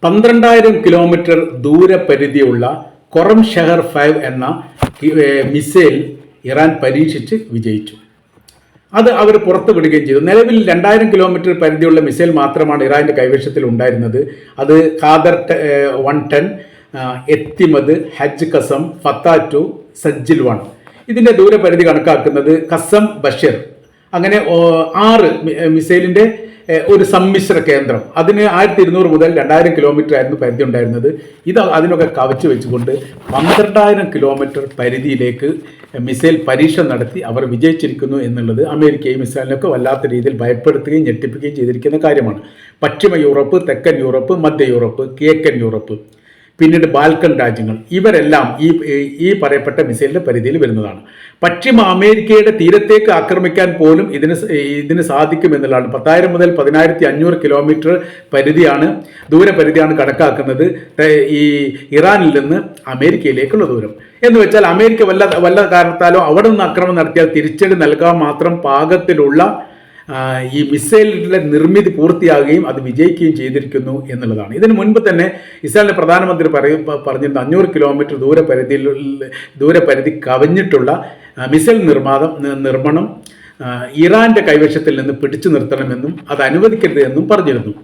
12,000 kilometre ദൂരപരിധിയുള്ള കൊറം ഷഹർ 5 എന്ന missile Iran പരീക്ഷിച്ച് വിജയിച്ചു. അത് അവർ പുറത്തുവിടുകയും ചെയ്തു. നിലവിൽ 2,000 കിലോമീറ്റർ പരിധിയുള്ള മിസൈൽ മാത്രമാണ് ഇറാന്റെ കൈവശത്തിൽ ഉണ്ടായിരുന്നത്. അത് ഖാദർ 110, എത്തിമദ്, ഹജ്ജ് കസം, ഫത്ത 2, സജ്ജിൽ 1. ഇതിന്റെ ദൂരപരിധി കണക്കാക്കുന്നത് കസം ബഷീർ. അങ്ങനെ 6 മിസൈലിന്റെ ഒരു സമ്മിശ്ര കേന്ദ്രം. അതിന് 1200 മുതൽ 2000 കിലോമീറ്റർ ആയിരുന്നു പരിധി ഉണ്ടായിരുന്നത്. ഇത് അതിനൊക്കെ കവച്ചു വെച്ചുകൊണ്ട് 12,000 കിലോമീറ്റർ പരിധിയിലേക്ക് മിസൈൽ പരീക്ഷ നടത്തി അവർ വിജയിച്ചിരിക്കുന്നു എന്നുള്ളത് അമേരിക്കയും ഇസ്രായേലിനൊക്കെ വല്ലാത്ത രീതിയിൽ ഭയപ്പെടുത്തുകയും ഞെട്ടിപ്പിക്കുകയും ചെയ്തിരിക്കുന്ന കാര്യമാണ്. പശ്ചിമ യൂറോപ്പ്, തെക്കൻ യൂറോപ്പ്, മധ്യ യൂറോപ്പ്, കിഴക്കൻ യൂറോപ്പ്, പിന്നീട് ബാൽക്കൻ രാജ്യങ്ങൾ, ഇവരെല്ലാം ഈ പറയപ്പെട്ട മിസൈലിന്റെ പരിധിയിൽ വരുന്നതാണ്. പശ്ചിമ അമേരിക്കയുടെ തീരത്തേക്ക് ആക്രമിക്കാൻ പോലും ഇതിന് സാധിക്കുമെന്നുള്ളതാണ്. 10,000 മുതൽ 10,500 കിലോമീറ്റർ ദൂരപരിധിയാണ് കണക്കാക്കുന്നത് ഈ ഇറാനിൽ നിന്ന് അമേരിക്കയിലേക്കുള്ള ദൂരം. എന്ന് വെച്ചാൽ അമേരിക്ക വല്ല കാരണത്താലോ അവിടെ നിന്ന് ആക്രമണം നടത്തിയാൽ തിരിച്ചടി നൽകാൻ മാത്രം പാകത്തിലുള്ള ഈ മിസൈലിന്റെ നിർമ്മിതി പൂർത്തിയാകുകയും അത് വിജയിക്കുകയും ചെയ്തിരിക്കുന്നു എന്നുള്ളതാണ്. ഇതിനു മുൻപ് തന്നെ ഇസ്രായേലിന്റെ പ്രധാനമന്ത്രി പറഞ്ഞിരുന്ന 500 കിലോമീറ്റർ ദൂരപരിധി കവിഞ്ഞിട്ടുള്ള മിസൈൽ നിർമ്മാണം ഇറാന്റെ കൈവശത്തിൽ നിന്ന് പിടിച്ചു നിർത്തണമെന്നും അത് അനുവദിക്കരുത് എന്നും പറഞ്ഞിരുന്നു.